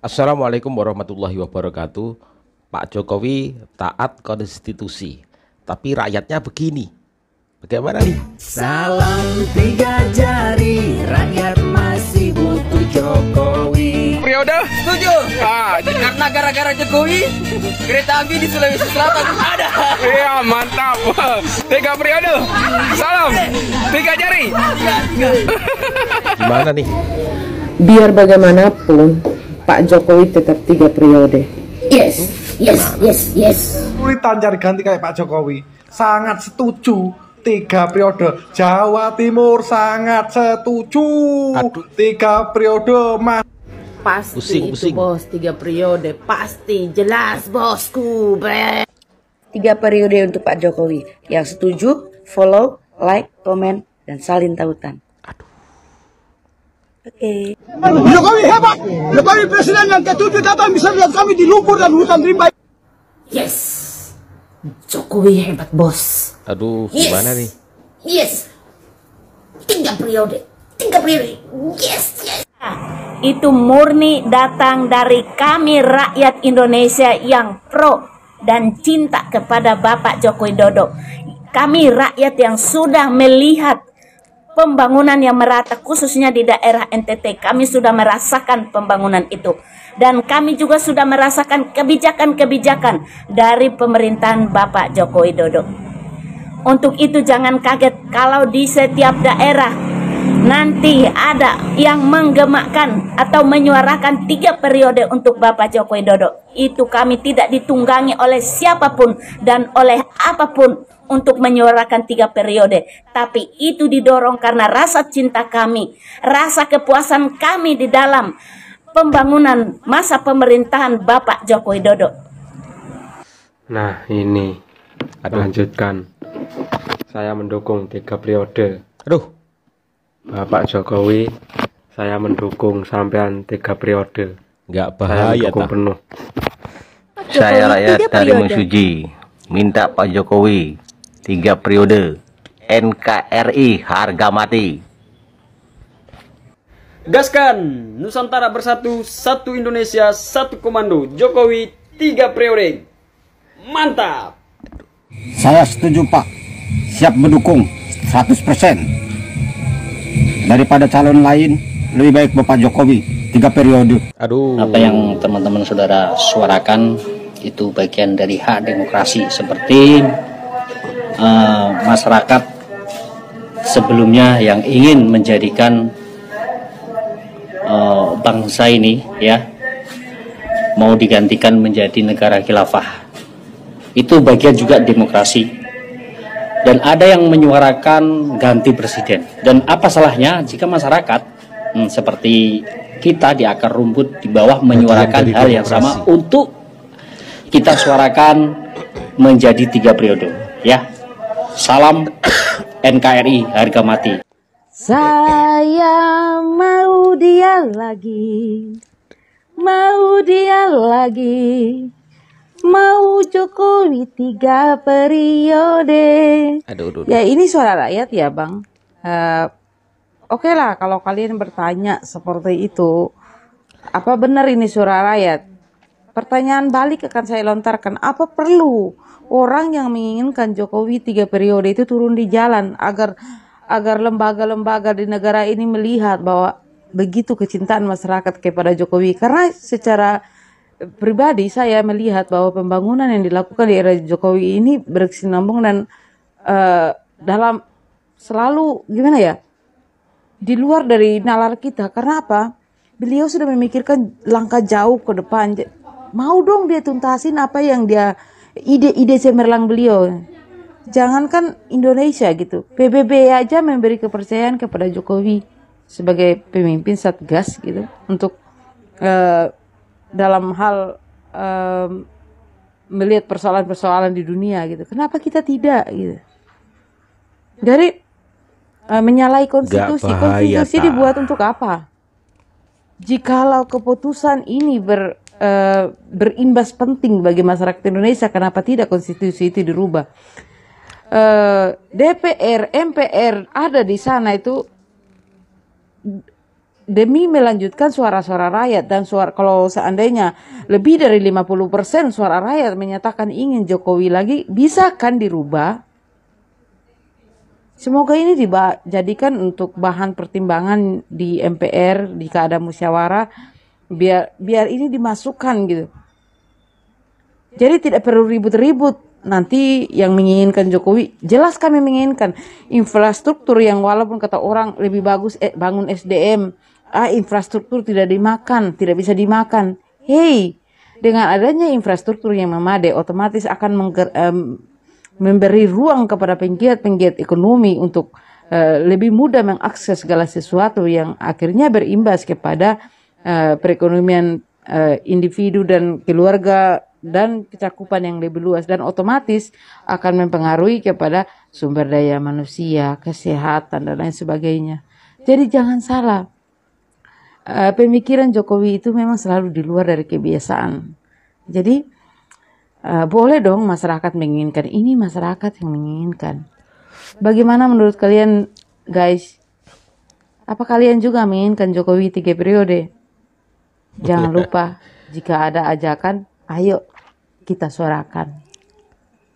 Assalamualaikum warahmatullahi wabarakatuh. Pak Jokowi taat konstitusi, tapi rakyatnya begini. Bagaimana nih? Salam 3 jari, rakyat masih butuh Jokowi. Periode? Setuju. Karena gara-gara Jokowi, kereta api di Sulawesi Selatan ada. Iya, mantap. 3 periode. Salam 3 jari. Gimana nih? Biar bagaimanapun Pak Jokowi tetap 3 periode. Yes. Sulitan cari ganti kayak Pak Jokowi. Sangat setuju 3 periode. Jawa Timur sangat setuju. 3 periode, Mas. Pasti itu bos, 3 periode. Pasti, jelas bosku. 3 periode untuk Pak Jokowi. Yang setuju, follow, like, komen, dan salin tautan. Oke. Jokowi hebat. Jokowi presiden yang ke-7 datang bisa lihat kami di lumpur dan hutan rimba. Yes. Jokowi hebat, bos. Aduh, gimana nih? Yes. 3 periode. 3 periode. Yes. Itu murni datang dari kami rakyat Indonesia yang pro dan cinta kepada Bapak Joko Widodo. Kami rakyat yang sudah melihat pembangunan yang merata khususnya di daerah NTT. Kami sudah merasakan pembangunan itu. Dan kami juga sudah merasakan kebijakan-kebijakan dari pemerintahan Bapak Joko Widodo. Untuk itu jangan kaget kalau di setiap daerah nanti ada yang menggemakkan atau menyuarakan 3 periode untuk Bapak Joko Widodo. Itu kami tidak ditunggangi oleh siapapun dan oleh apapun untuk menyuarakan 3 periode. Tapi itu didorong karena rasa cinta kami, rasa kepuasan kami di dalam pembangunan masa pemerintahan Bapak Joko Widodo. Nah ini, lanjutkan. Saya mendukung 3 periode. Bapak Jokowi, saya mendukung sampean 3 periode. Nggak bahaya saya penuh. Saya rakyat dari Mesuji, minta Pak Jokowi 3 periode. NKRI harga mati. Gaskan, Nusantara bersatu, satu Indonesia, satu komando. Jokowi 3 periode. Mantap. Saya setuju Pak. Siap mendukung 100%. Daripada calon lain, lebih baik Bapak Jokowi 3 periode. Apa yang teman-teman saudara suarakan itu bagian dari hak demokrasi. Seperti masyarakat sebelumnya yang ingin menjadikan bangsa ini ya mau digantikan menjadi negara khilafah. Itu bagian juga demokrasi. Dan ada yang menyuarakan ganti presiden. Dan apa salahnya jika masyarakat seperti kita di akar rumput di bawah menyuarakan hal yang sama untuk kita suarakan menjadi 3 periode ya. Salam NKRI harga mati. Saya mau dia lagi, mau dia lagi, mau Jokowi 3 periode. Ya ini suara rakyat ya Bang. Oke lah kalau kalian bertanya seperti itu. Apa benar ini suara rakyat? Pertanyaan balik akan saya lontarkan. Apa perlu orang yang menginginkan Jokowi 3 periode itu turun di jalan agar lembaga-lembaga di negara ini melihat bahwa begitu kecintaan masyarakat kepada Jokowi? Karena secara pribadi saya melihat bahwa pembangunan yang dilakukan di era Jokowi ini berkesinambung dan dalam selalu gimana ya, di luar dari nalar kita. Karena apa? Beliau sudah memikirkan langkah jauh ke depan. Mau dong dia tuntasin apa yang dia ide-ide cemerlang beliau. Jangankan Indonesia gitu, PBB aja memberi kepercayaan kepada Jokowi sebagai pemimpin Satgas gitu untuk dalam hal melihat persoalan-persoalan di dunia gitu. Kenapa kita tidak gitu? Dari menyalahi konstitusi. Konstitusi dibuat untuk apa? Jikalau keputusan ini berimbas penting bagi masyarakat Indonesia, kenapa tidak konstitusi itu dirubah? DPR, MPR ada di sana itu demi melanjutkan suara-suara rakyat, dan kalau seandainya lebih dari 50% suara rakyat menyatakan ingin Jokowi lagi, bisa kan dirubah? Semoga ini dijadikan untuk bahan pertimbangan di MPR jika ada musyawarah, biar ini dimasukkan gitu. Jadi tidak perlu ribut-ribut. Nanti yang menginginkan Jokowi, jelas kami menginginkan infrastruktur yang walaupun kata orang lebih bagus bangun SDM, infrastruktur tidak bisa dimakan. Hey, dengan adanya infrastruktur yang memadai, otomatis akan memberi ruang kepada penggiat-penggiat ekonomi untuk lebih mudah mengakses segala sesuatu yang akhirnya berimbas kepada perekonomian individu dan keluarga dan kecakupan yang lebih luas, dan otomatis akan mempengaruhi kepada sumber daya manusia, kesehatan dan lain sebagainya. Jadi jangan salah, pemikiran Jokowi itu memang selalu di luar dari kebiasaan. Jadi boleh dong masyarakat menginginkan ini, masyarakat yang menginginkan. Bagaimana menurut kalian guys? Apa kalian juga menginginkan Jokowi 3 periode? Jangan lupa, jika ada ajakan, ayo kita suarakan.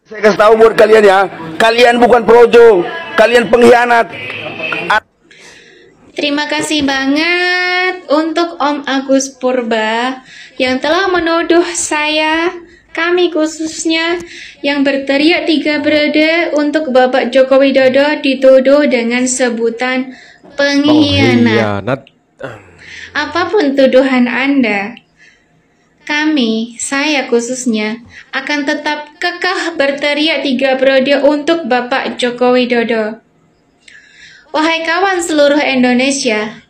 Saya kasih tahu buat kalian ya, kalian bukan projo, kalian pengkhianat. Terima kasih banget untuk Om Agus Purba yang telah menuduh kami khususnya yang berteriak 3 periode untuk Bapak Joko Widodo dituduh dengan sebutan pengkhianat. Apapun tuduhan Anda, saya khususnya akan tetap kekeh berteriak 3 periode untuk Bapak Joko Widodo. Wahai kawan seluruh Indonesia,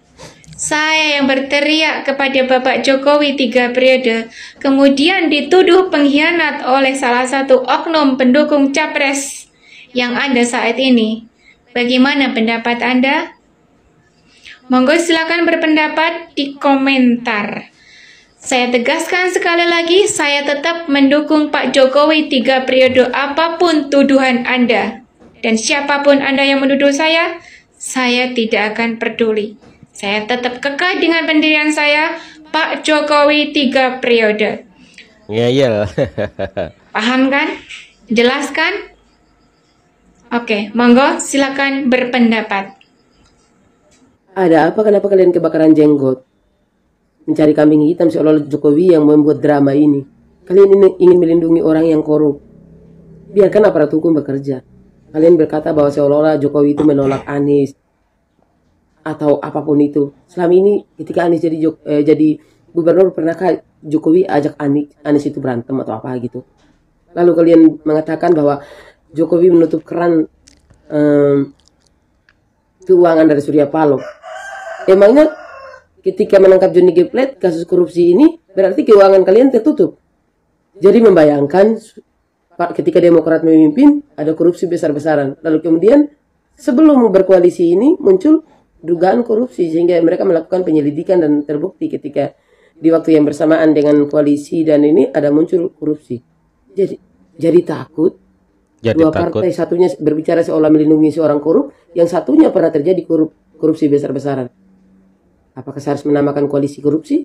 saya yang berteriak kepada Bapak Jokowi 3 periode, kemudian dituduh pengkhianat oleh salah satu oknum pendukung Capres yang ada saat ini. Bagaimana pendapat Anda? Monggo silakan berpendapat di komentar. Saya tegaskan sekali lagi, saya tetap mendukung Pak Jokowi 3 periode apapun tuduhan Anda. Dan siapapun Anda yang menuduh saya tidak akan peduli. Saya tetap kekeh dengan pendirian saya, Pak Jokowi 3 periode. Ngeyel. Paham kan? Jelas kan? Oke, monggo silakan berpendapat. Ada apa, kenapa kalian kebakaran jenggot? Mencari kambing hitam seolah-olah Jokowi yang membuat drama ini. Kalian ini ingin melindungi orang yang korup. Biarkan aparat hukum bekerja. Kalian berkata bahwa seolah-olah Jokowi itu menolak Anies atau apapun itu. Selama ini ketika Anies jadi gubernur, pernahkah Jokowi ajak Anies itu berantem atau apa gitu? Lalu kalian mengatakan bahwa Jokowi menutup keran keuangan dari Surya Paloh. Emangnya ketika menangkap Johnny G. Plate kasus korupsi ini berarti keuangan kalian tertutup? Jadi membayangkan ketika Demokrat memimpin ada korupsi besar-besaran. Lalu kemudian sebelum berkoalisi ini muncul dugaan korupsi sehingga mereka melakukan penyelidikan dan terbukti ketika di waktu yang bersamaan dengan koalisi dan ini ada muncul korupsi. Jadi takut. Dua partai, satunya berbicara seolah melindungi seorang korup, yang satunya pernah terjadi korupsi besar-besaran. Apakah saya harus menamakan koalisi korupsi?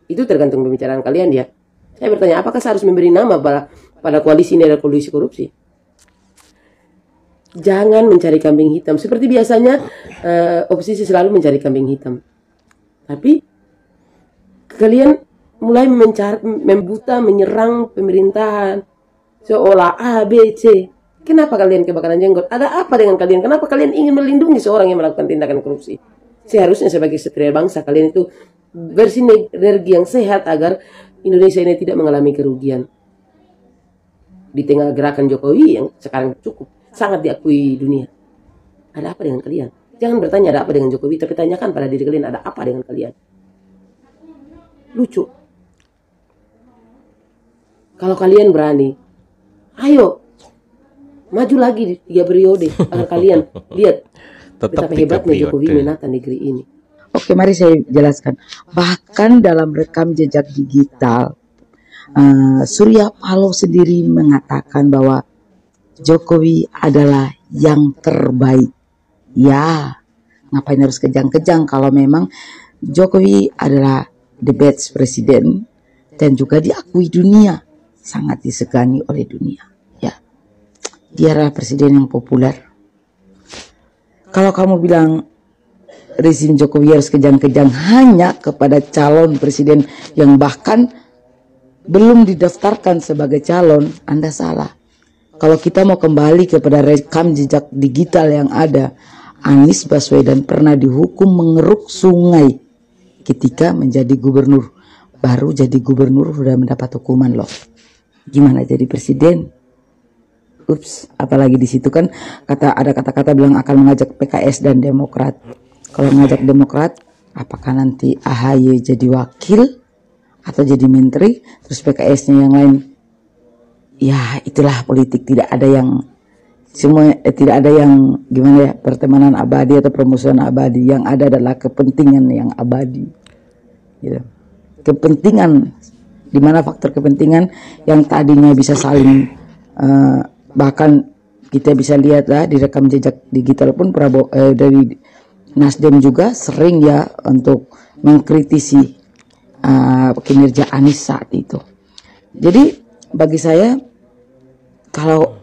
Itu tergantung pembicaraan kalian ya. Saya bertanya, apakah saya harus memberi nama pada koalisi ini adalah koalisi korupsi? Jangan mencari kambing hitam. Seperti biasanya oposisi selalu mencari kambing hitam. Tapi kalian mulai membuta, menyerang pemerintahan seolah A, B, C. Kenapa kalian kebakaran jenggot? Ada apa dengan kalian? Kenapa kalian ingin melindungi seorang yang melakukan tindakan korupsi? Seharusnya sebagai satria bangsa kalian itu bersinergi yang sehat agar Indonesia ini tidak mengalami kerugian. Di tengah gerakan Jokowi yang sekarang cukup sangat diakui dunia. Ada apa dengan kalian? Jangan bertanya ada apa dengan Jokowi, tapi tanyakan pada diri kalian ada apa dengan kalian. Lucu. Kalau kalian berani, ayo maju lagi 3 periode agar kalian lihat betapa hebatnya Jokowi menata negeri ini. Oke, mari saya jelaskan. Bahkan dalam rekam jejak digital, Surya Paloh sendiri mengatakan bahwa Jokowi adalah yang terbaik. Ya, ngapain harus kejang-kejang kalau memang Jokowi adalah the best presiden dan juga diakui dunia, sangat disegani oleh dunia. Ya, dia adalah presiden yang populer. Kalau kamu bilang rezim Jokowi harus kejang-kejang hanya kepada calon presiden yang bahkan belum didaftarkan sebagai calon, Anda salah. Kalau kita mau kembali kepada rekam jejak digital yang ada, Anies Baswedan pernah dihukum mengeruk sungai ketika menjadi gubernur. Baru jadi gubernur sudah mendapat hukuman loh. Gimana jadi presiden? Ups, apalagi di situ kan ada kata-kata bilang akan mengajak PKS dan Demokrat. Kalau mengajak Demokrat, apakah nanti AHY jadi wakil atau jadi menteri, terus PKS-nya yang lain? Ya, itulah politik, tidak ada yang tidak ada yang gimana ya, pertemanan abadi atau permusuhan abadi. Yang ada adalah kepentingan yang abadi. Gitu. Kepentingan, di mana faktor kepentingan yang tadinya bisa saling bahkan kita bisa lihat lah di rekam jejak digital pun dari Nasdem juga sering ya untuk mengkritisi kinerja Anies saat itu. Jadi bagi saya, kalau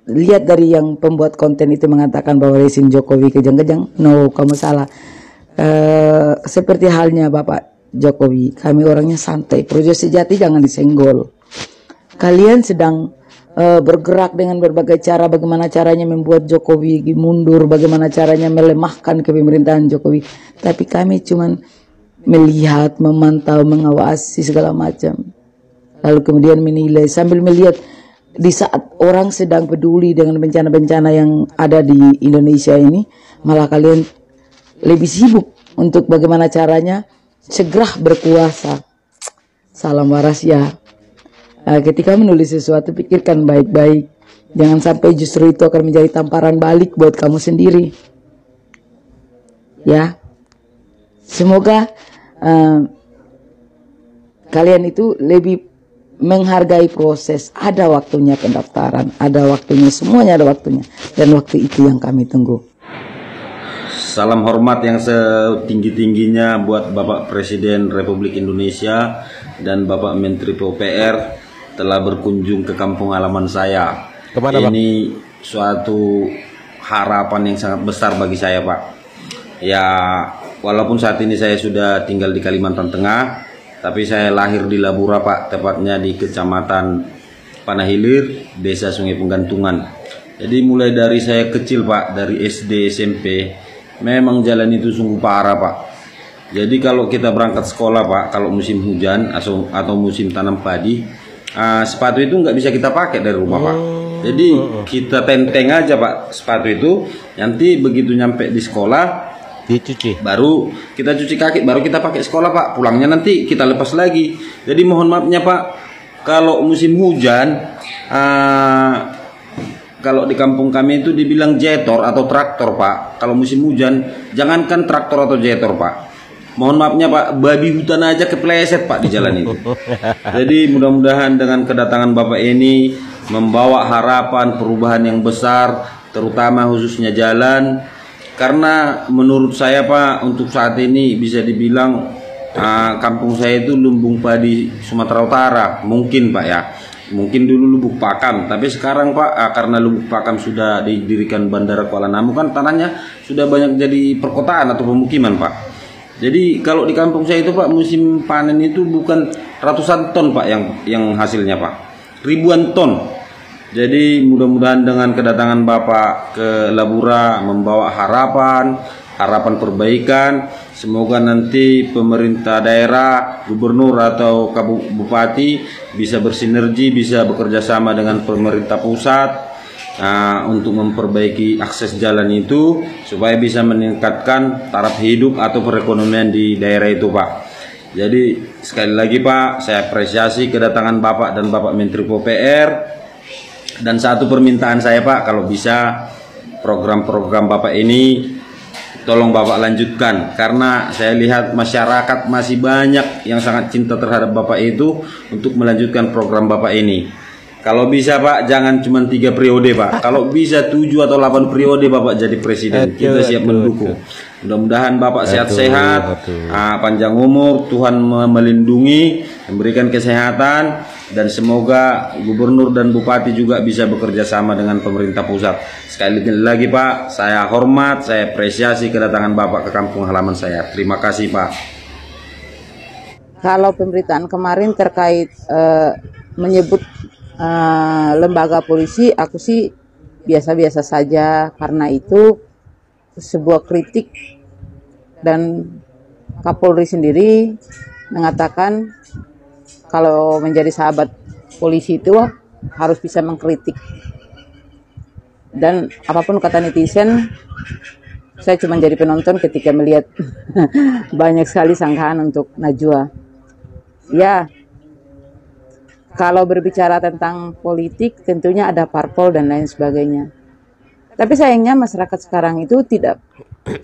lihat dari yang pembuat konten itu mengatakan bahwa rezim Jokowi kejang-kejang, no, kamu salah. Seperti halnya Bapak Jokowi, kami orangnya santai. Projo sejati jangan disenggol. Kalian sedang bergerak dengan berbagai cara, bagaimana caranya membuat Jokowi mundur, bagaimana caranya melemahkan kepemerintahan Jokowi. Tapi kami cuman melihat, memantau, mengawasi segala macam. Lalu kemudian menilai sambil melihat di saat orang sedang peduli dengan bencana-bencana yang ada di Indonesia ini, malah kalian lebih sibuk untuk bagaimana caranya segera berkuasa. Salam waras ya. Ketika menulis sesuatu, pikirkan baik-baik. Jangan sampai justru itu akan menjadi tamparan balik buat kamu sendiri. Ya, semoga kalian itu lebih menghargai proses. Ada waktunya pendaftaran, ada waktunya, semuanya ada waktunya. Dan waktu itu yang kami tunggu. Salam hormat yang setinggi-tingginya buat Bapak Presiden Republik Indonesia dan Bapak Menteri PUPR telah berkunjung ke kampung halaman saya. Kemana, ini suatu harapan yang sangat besar bagi saya, Pak. Ya, walaupun saat ini saya sudah tinggal di Kalimantan Tengah, tapi saya lahir di Labura, Pak, tepatnya di Kecamatan Panahilir, Desa Sungai Penggantungan. Jadi mulai dari saya kecil, Pak, dari SD, SMP, memang jalan itu sungguh parah, Pak. Jadi kalau kita berangkat sekolah, Pak, kalau musim hujan atau musim tanam padi, sepatu itu nggak bisa kita pakai dari rumah, Pak. Jadi kita tenteng aja, Pak, sepatu itu. Nanti begitu nyampe di sekolah, dicuci, baru kita cuci kaki, baru kita pakai sekolah, Pak. Pulangnya nanti kita lepas lagi. Jadi mohon maafnya, Pak, kalau musim hujan, kalau di kampung kami itu dibilang jetor atau traktor, Pak. Kalau musim hujan, jangankan traktor atau jetor, Pak. Mohon maafnya, Pak, babi hutan aja kepleset, Pak, di jalan itu. Jadi mudah-mudahan dengan kedatangan Bapak ini membawa harapan perubahan yang besar, terutama khususnya jalan. Karena menurut saya, Pak, untuk saat ini bisa dibilang kampung saya itu lumbung padi Sumatera Utara, mungkin, Pak, ya. Mungkin dulu Lubuk Pakam, tapi sekarang, Pak, karena Lubuk Pakam sudah didirikan Bandara Kuala Namu, kan tanahnya sudah banyak jadi perkotaan atau pemukiman, Pak. Jadi kalau di kampung saya itu, Pak, musim panen itu bukan ratusan ton, Pak, yang hasilnya, Pak, ribuan ton. Jadi mudah-mudahan dengan kedatangan Bapak ke Labura membawa harapan perbaikan. Semoga nanti pemerintah daerah, gubernur atau bupati bisa bersinergi, bisa bekerja sama dengan pemerintah pusat untuk memperbaiki akses jalan itu supaya bisa meningkatkan taraf hidup atau perekonomian di daerah itu, Pak. Jadi sekali lagi, Pak, saya apresiasi kedatangan Bapak dan Bapak Menteri PUPR. Dan satu permintaan saya, Pak, kalau bisa program-program Bapak ini tolong Bapak lanjutkan, karena saya lihat masyarakat masih banyak yang sangat cinta terhadap Bapak itu untuk melanjutkan program Bapak ini. Kalau bisa Pak, jangan cuma 3 periode Pak. Kalau bisa 7 atau 8 periode Bapak jadi presiden, kita siap mendukung. Mudah-mudahan Bapak sehat-sehat, panjang umur, Tuhan melindungi, memberikan kesehatan, dan semoga gubernur dan bupati juga bisa bekerja sama dengan pemerintah pusat. Sekali lagi Pak, saya hormat, saya apresiasi kedatangan Bapak ke kampung halaman saya. Terima kasih Pak. Kalau pemberitaan kemarin terkait menyebut lembaga polisi, aku sih biasa-biasa saja, karena itu sebuah kritik, dan Kapolri sendiri mengatakan kalau menjadi sahabat polisi itu harus bisa mengkritik, dan apapun kata netizen, saya cuma jadi penonton ketika melihat banyak sekali sanggahan untuk Najwa. Ya, kalau berbicara tentang politik tentunya ada parpol dan lain sebagainya. Tapi sayangnya masyarakat sekarang itu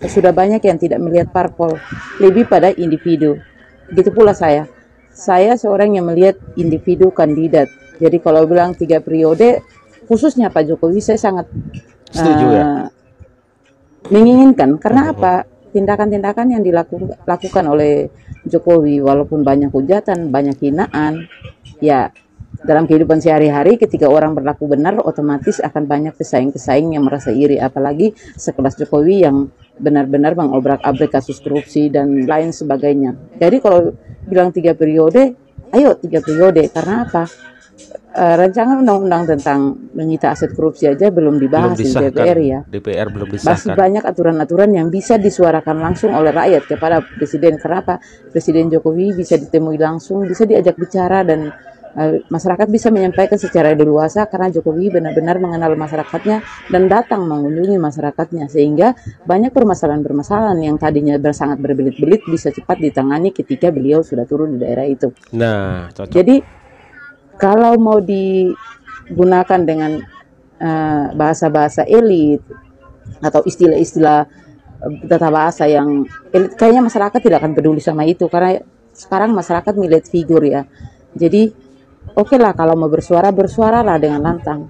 sudah banyak yang tidak melihat parpol, lebih pada individu. Begitu pula saya. Saya seorang yang melihat individu kandidat. Jadi kalau bilang 3 periode, khususnya Pak Jokowi, saya sangat setuju ya, menginginkan. Karena apa? Tindakan-tindakan yang dilakukan oleh Jokowi, walaupun banyak hujatan, banyak hinaan, ya dalam kehidupan sehari-hari ketika orang berlaku benar, otomatis akan banyak pesaing-pesaing yang merasa iri, apalagi sekelas Jokowi yang benar-benar mengobrak-abrik kasus korupsi dan lain sebagainya. Jadi kalau bilang 3 periode, ayo 3 periode. Karena apa? Rancangan undang-undang tentang menyita aset korupsi aja belum dibahas di DPR ya. DPR belum disahkan. Masih banyak aturan-aturan yang bisa disuarakan langsung oleh rakyat kepada Presiden. Kenapa? Presiden Jokowi bisa ditemui langsung, bisa diajak bicara, dan masyarakat bisa menyampaikan secara leluasa karena Jokowi benar-benar mengenal masyarakatnya dan datang mengunjungi masyarakatnya, sehingga banyak permasalahan-permasalahan yang tadinya sangat berbelit-belit bisa cepat ditangani ketika beliau sudah turun di daerah itu. Nah, cocok. Jadi kalau mau digunakan dengan bahasa-bahasa elit atau istilah-istilah tata bahasa yang elit, kayaknya masyarakat tidak akan peduli sama itu, karena sekarang masyarakat melihat figur ya. Jadi oke lah, kalau mau bersuara, bersuaralah dengan lantang.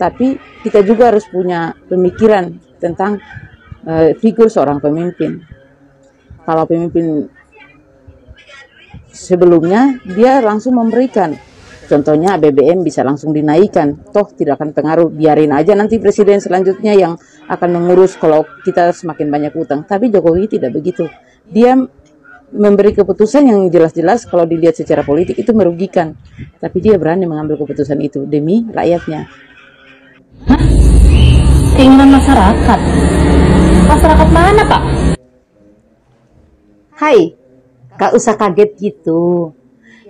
Tapi kita juga harus punya pemikiran tentang figur seorang pemimpin. Kalau pemimpin sebelumnya dia langsung memberikan, contohnya BBM bisa langsung dinaikkan, toh tidak akan pengaruh, biarin aja nanti presiden selanjutnya yang akan mengurus kalau kita semakin banyak utang. Tapi Jokowi tidak begitu. Dia memberi keputusan yang jelas-jelas kalau dilihat secara politik itu merugikan, tapi dia berani mengambil keputusan itu demi rakyatnya. Keinginan masyarakat? Masyarakat mana, Pak? Hai, gak usah kaget gitu.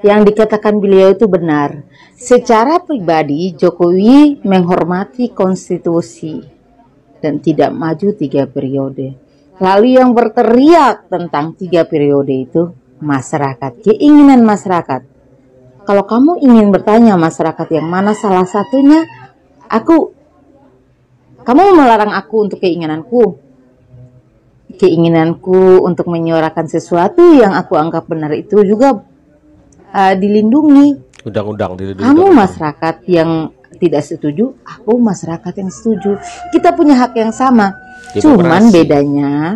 Yang dikatakan beliau itu benar. Secara pribadi, Jokowi menghormati konstitusi dan tidak maju 3 periode. Lalu yang berteriak tentang 3 periode itu masyarakat, keinginan masyarakat. Kalau kamu ingin bertanya masyarakat yang mana salah satunya, kamu melarang aku untuk keinginanku. Keinginanku untuk menyuarakan sesuatu yang aku anggap benar itu juga dilindungi. Undang-undang dilindungi. Kamu masyarakat yang tidak setuju, aku masyarakat yang setuju. Kita punya hak yang sama. Cuman bedanya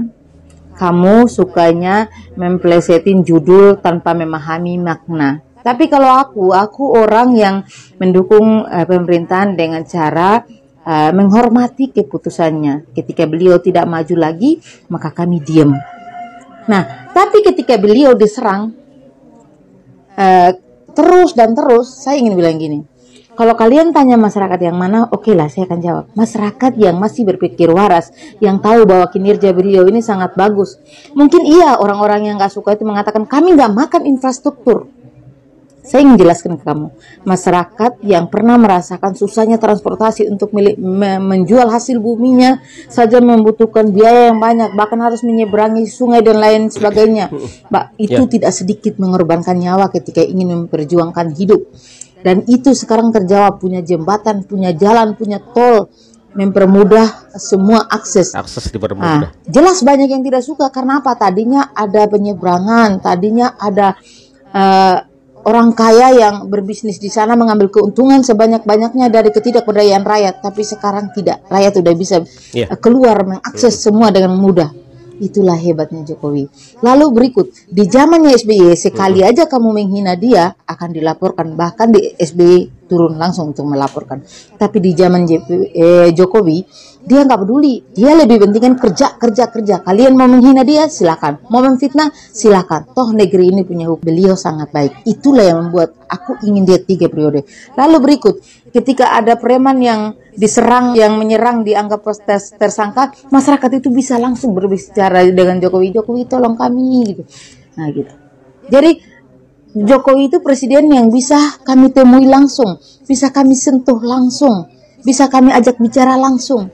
kamu sukanya memplesetin judul tanpa memahami makna. Tapi kalau aku orang yang mendukung pemerintahan dengan cara menghormati keputusannya. Ketika beliau tidak maju lagi, maka kami diam. Nah, tapi ketika beliau diserang terus dan terus, saya ingin bilang gini. Kalau kalian tanya masyarakat yang mana, oke lah, saya akan jawab. Masyarakat yang masih berpikir waras, yang tahu bahwa kinerja beliau ini sangat bagus. Mungkin iya orang-orang yang gak suka itu mengatakan, kami gak makan infrastruktur. Saya ingin jelaskan ke kamu, masyarakat yang pernah merasakan susahnya transportasi untuk menjual hasil buminya saja membutuhkan biaya yang banyak, bahkan harus menyeberangi sungai dan lain sebagainya. Itu tidak sedikit mengorbankan nyawa ketika ingin memperjuangkan hidup. Dan itu sekarang terjawab, punya jembatan, punya jalan, punya tol, mempermudah semua akses. Akses dipermudah. Jelas banyak yang tidak suka, karena apa? Tadinya ada penyeberangan, tadinya ada orang kaya yang berbisnis di sana mengambil keuntungan sebanyak-banyaknya dari ketidakberdayaan rakyat, tapi sekarang tidak, rakyat udah bisa keluar mengakses semua dengan mudah. Itulah hebatnya Jokowi. Lalu berikut, di zamannya SBY sekali aja kamu menghina dia akan dilaporkan, bahkan di SBY turun langsung untuk melaporkan. Tapi di zaman Jokowi dia nggak peduli, dia lebih pentingkan kerja. Kalian mau menghina dia silakan, mau memfitnah silakan. Toh negeri ini punya hukum, beliau sangat baik. Itulah yang membuat aku ingin dia 3 periode. Lalu berikut, ketika ada preman yang diserang, yang menyerang dianggap tersangka, masyarakat itu bisa langsung berbicara dengan Jokowi, tolong kami gitu. Nah gitu. Jadi Jokowi itu presiden yang bisa kami temui langsung, bisa kami sentuh langsung, bisa kami ajak bicara langsung.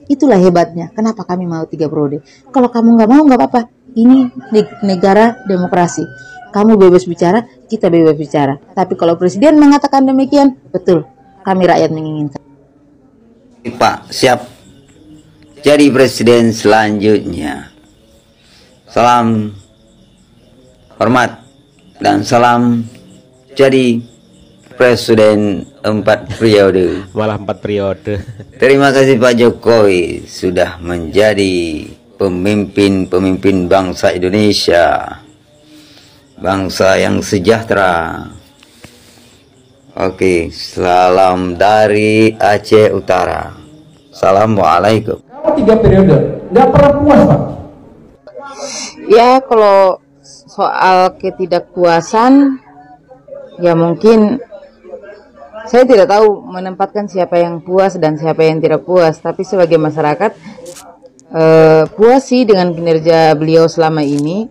Itulah hebatnya. Kenapa kami mau 3 periode? Kalau kamu nggak mau nggak apa-apa. Ini negara demokrasi. Kamu bebas bicara, kita bebas bicara. Tapi kalau presiden mengatakan demikian, betul. Kami rakyat menginginkan. Pak, siap jadi presiden selanjutnya. Salam hormat dan salam jadi presiden 4 periode. Malah 4 periode. Terima kasih Pak Jokowi sudah menjadi pemimpin bangsa Indonesia, bangsa yang sejahtera. Oke, salam dari Aceh Utara. Assalamualaikum. Kalau 3 periode nggak pernah puas Pak? Ya kalau soal ketidakpuasan, ya mungkin saya tidak tahu menempatkan siapa yang puas dan siapa yang tidak puas. Tapi sebagai masyarakat puas sih dengan kinerja beliau selama ini.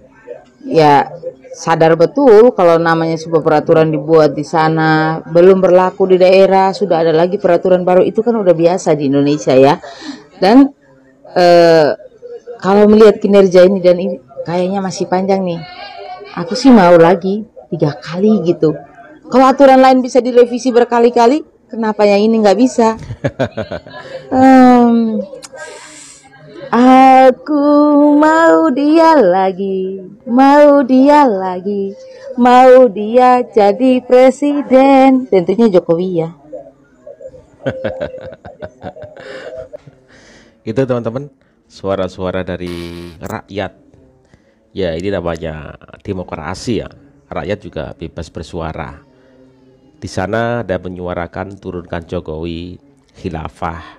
Ya sadar betul kalau namanya sebuah peraturan dibuat di sana belum berlaku di daerah, sudah ada lagi peraturan baru, itu kan udah biasa di Indonesia ya. Dan kalau melihat kinerja ini dan ini kayaknya masih panjang nih, aku sih mau lagi 3 kali gitu. Kalau aturan lain bisa direvisi berkali-kali, kenapa yang ini nggak bisa? Aku mau dia lagi, mau dia jadi presiden. Tentunya Jokowi ya. Itu teman-teman, suara-suara dari rakyat. Ya ini namanya demokrasi ya. Rakyat juga bebas bersuara. Di sana ada menyuarakan turunkan Jokowi, khilafah.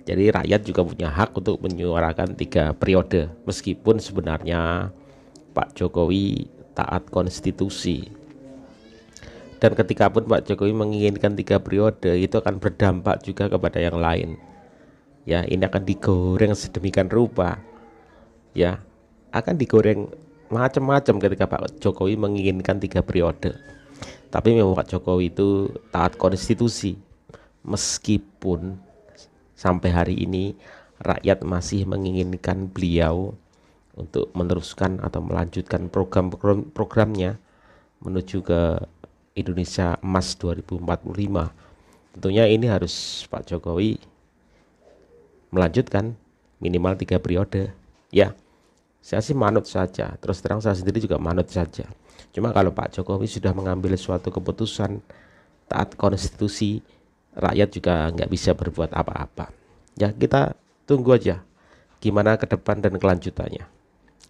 Jadi rakyat juga punya hak untuk menyuarakan 3 periode, meskipun sebenarnya Pak Jokowi taat konstitusi. Dan ketika pun Pak Jokowi menginginkan 3 periode, itu akan berdampak juga kepada yang lain. Ya, ini akan digoreng sedemikian rupa. Ya, akan digoreng macam-macam ketika Pak Jokowi menginginkan 3 periode. Tapi memang Pak Jokowi itu taat konstitusi, meskipun sampai hari ini rakyat masih menginginkan beliau untuk meneruskan atau melanjutkan programnya menuju ke Indonesia Emas 2045. Tentunya ini harus Pak Jokowi melanjutkan minimal 3 periode. Ya, saya sih manut saja. Terus terang saya sendiri juga manut saja. Cuma kalau Pak Jokowi sudah mengambil suatu keputusan taat konstitusi, rakyat juga nggak bisa berbuat apa-apa. Ya kita tunggu aja gimana ke depan dan kelanjutannya.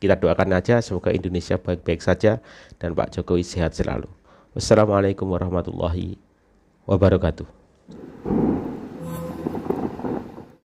Kita doakan aja semoga Indonesia baik-baik saja dan Pak Jokowi sehat selalu. Wassalamualaikum warahmatullahi wabarakatuh.